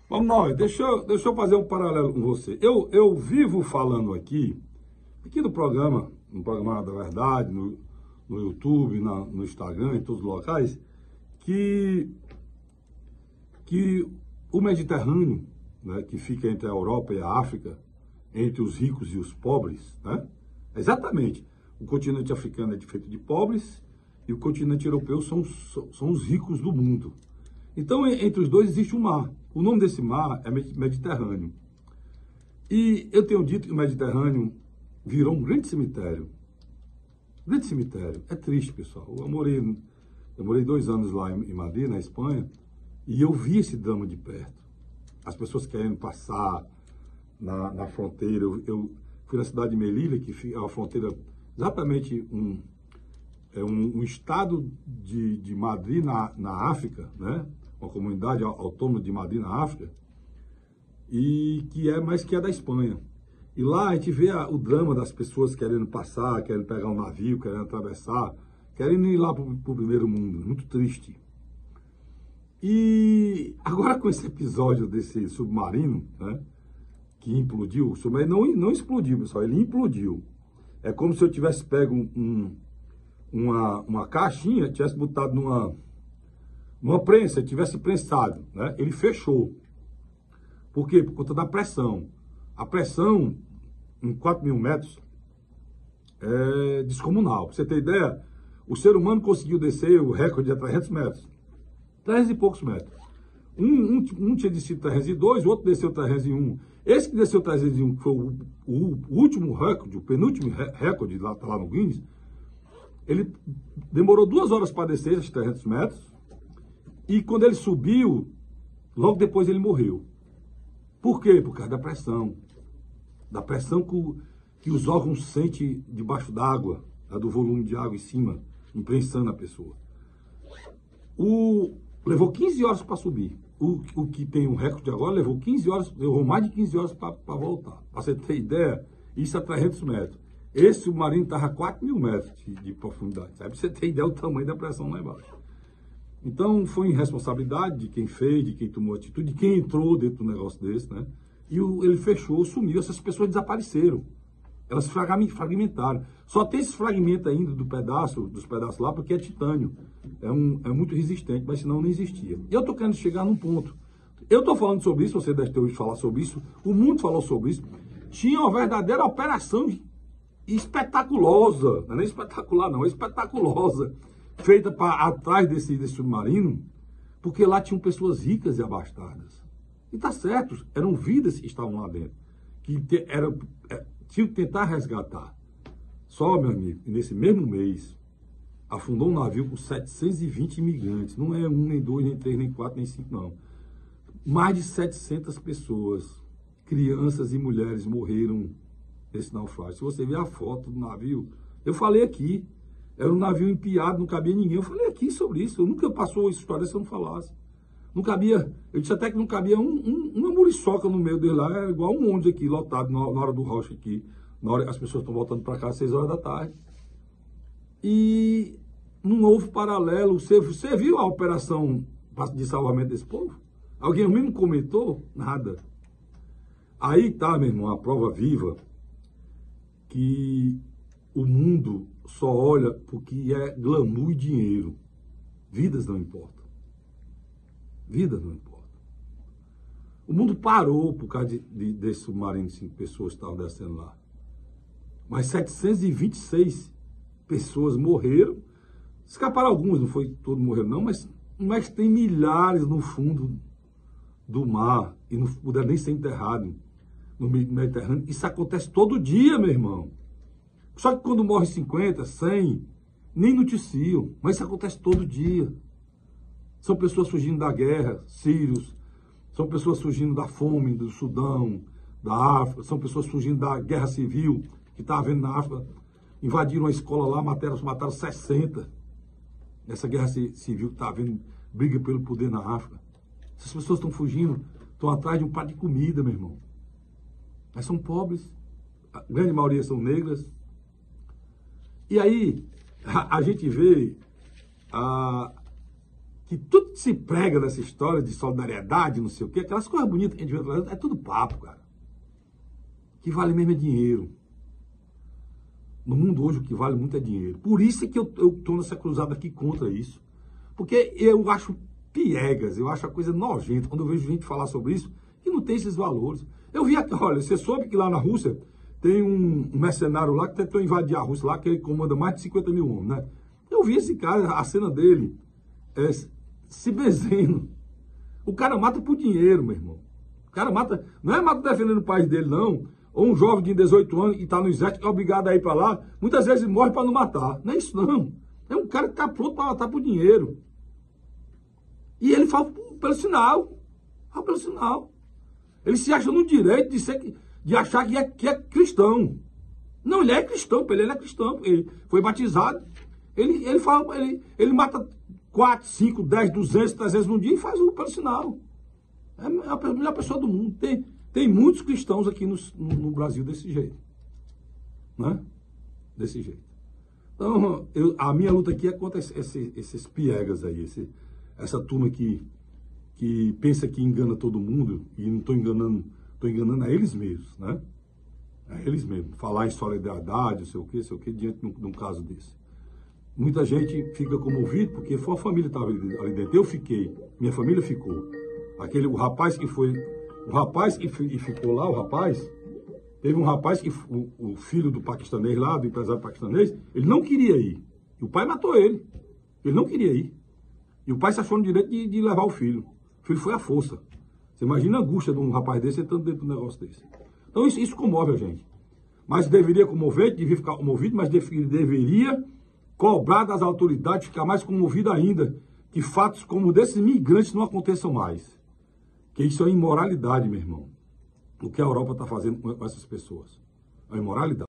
Vamos nós, deixa eu fazer um paralelo com você. Eu vivo falando aqui no programa, no programa da Verdade, no YouTube, no Instagram, em todos os locais, que o Mediterrâneo, né, que fica entre a Europa e a África, entre os ricos e os pobres, né? Exatamente. O continente africano é feito de pobres e o continente europeu são os ricos do mundo. Então, entre os dois existe um mar. O nome desse mar é Mediterrâneo. E eu tenho dito que o Mediterrâneo virou um grande cemitério. Grande cemitério. É triste, pessoal. Eu morei 2 anos lá em Madrid, na Espanha, e eu vi esse drama de perto. As pessoas querendo passar na fronteira. Eu fui na cidade de Melilla, que é a fronteira, exatamente um estado de Madrid na África, né? Uma comunidade autônoma de Madrid na África, e que é da Espanha. E lá a gente vê o drama das pessoas querendo passar, querendo pegar um navio, querendo atravessar, querendo ir lá para o primeiro mundo. Muito triste. E agora com esse episódio desse submarino, né, que implodiu, o submarino não explodiu, pessoal, ele implodiu. É como se eu tivesse pego uma caixinha, tivesse botado numa prensa, tivesse prensado, né? Ele fechou. Por quê? Por conta da pressão. A pressão em 4.000 metros é descomunal. Pra você ter ideia, o ser humano conseguiu descer o recorde a 300 metros. 300 e poucos metros. Um tinha descido 302, o outro desceu 301. Esse que desceu 301, que foi o último recorde, o penúltimo recorde, tá lá no Guinness, ele demorou 2 horas para descer esses 300 metros. E quando ele subiu, logo depois ele morreu. Por quê? Por causa da pressão. Da pressão que os órgãos sentem debaixo d'água, do volume de água em cima, imprensando a pessoa. Levou 15 horas para subir. O que tem um recorde agora levou 15 horas, levou mais de 15 horas para voltar. Para você ter ideia, isso a 300 metros. Esse submarino estava a 4.000 metros de profundidade. Sabe? Para você ter ideia do tamanho da pressão lá embaixo. Então, foi irresponsabilidade de quem fez, de quem tomou atitude, de quem entrou dentro do negócio desse, né? E ele fechou, sumiu, essas pessoas desapareceram. Elas fragmentaram. Só tem esse fragmento ainda dos pedaços lá, porque é titânio. É muito resistente, mas senão não existia. E eu estou querendo chegar num ponto. Eu estou falando sobre isso, você deve ter ouvido falar sobre isso, o mundo falou sobre isso. Tinha uma verdadeira operação espetaculosa, não é nem espetacular não, é espetaculosa, feita atrás desse submarino, porque lá tinham pessoas ricas e abastadas. E tá certo, eram vidas que estavam lá dentro, que tinham que tentar resgatar. Só, meu amigo, nesse mesmo mês, afundou um navio com 720 imigrantes. Não é 1, nem 2, nem 3, nem 4, nem 5, não. Mais de 700 pessoas, crianças e mulheres, morreram nesse naufrágio. Se você ver a foto do navio, eu falei aqui, era um navio empiado, não cabia ninguém. Eu falei aqui sobre isso. Eu nunca passou essa história se eu não falasse. Não cabia, eu disse até que não cabia uma muriçoca no meio dele lá, era igual um ônibus aqui, lotado na hora do rush aqui, na hora que as pessoas estão voltando para casa às 6 horas da tarde. E não houve paralelo. Você viu a operação de salvamento desse povo? Alguém mesmo comentou? Nada. Aí tá, meu irmão, a prova viva que o mundo só olha porque é glamour e dinheiro. Vidas não importam. Vidas não importam. O mundo parou por causa desse submarino de 5 pessoas que estavam descendo lá. Mas 726 pessoas morreram. Escaparam algumas, não foi todo morreram não, mas tem milhares no fundo do mar e não puderam nem ser enterrados no Mediterrâneo. Isso acontece todo dia, meu irmão. Só que quando morre 50, 100, nem noticiam, mas isso acontece todo dia. São pessoas fugindo da guerra, sírios, são pessoas fugindo da fome do Sudão, da África, são pessoas fugindo da guerra civil que está havendo na África. Invadiram a escola lá, mataram 60. Nessa guerra civil que está havendo briga pelo poder na África. Essas pessoas estão fugindo, estão atrás de um prato de comida, meu irmão. Mas são pobres, a grande maioria são negras. E aí, a gente vê que que tudo se prega dessa história de solidariedade, não sei o quê, aquelas coisas bonitas que a gente vê, é tudo papo, cara. O que vale mesmo é dinheiro. No mundo hoje o que vale muito é dinheiro. Por isso é que eu estou nessa cruzada aqui contra isso. Porque eu acho piegas, eu acho a coisa nojenta quando eu vejo gente falar sobre isso que não tem esses valores. Eu vi aqui, olha, você soube que lá na Rússia tem um mercenário lá que tentou invadir a Rússia lá, que ele comanda mais de 50 mil homens, né? Eu vi esse cara, a cena dele, se benzendo. O cara mata por dinheiro, meu irmão. O cara mata, não é mata defendendo o país dele, não. Ou um jovem de 18 anos que está no exército, é obrigado a ir para lá, muitas vezes morre para não matar. Não é isso, não. É um cara que está pronto para matar por dinheiro. E ele fala pelo sinal. Fala pelo sinal. Ele se acha no direito de achar que é cristão. Não, ele é cristão, ele é cristão. Ele foi batizado. Ele mata 4, 5, 10, 200, 300 num dia e faz pelo sinal. É a melhor pessoa do mundo. Tem muitos cristãos aqui no Brasil desse jeito. Né? Desse jeito. Então, a minha luta aqui é contra esses piegas aí, essa turma que pensa que engana todo mundo, e não estou enganando a eles mesmos, né? A eles mesmos. Falar em solidariedade, sei o que, diante de um caso desse. Muita gente fica comovido porque foi a família que estava ali dentro. Eu fiquei, minha família ficou. O rapaz que ficou lá, teve um rapaz que, o filho do paquistanês lá, do empresário paquistanês, ele não queria ir. E o pai matou ele. Ele não queria ir. E o pai se achou no direito de levar o filho. O filho foi à força. Você imagina a angústia de um rapaz desse entrando dentro de um negócio desse. Então isso comove a gente. Mas deveria comover, devia ficar comovido, mas deveria cobrar das autoridades, ficar mais comovido ainda, que fatos como desses migrantes não aconteçam mais. Que isso é imoralidade, meu irmão. O que a Europa está fazendo com essas pessoas. É imoralidade.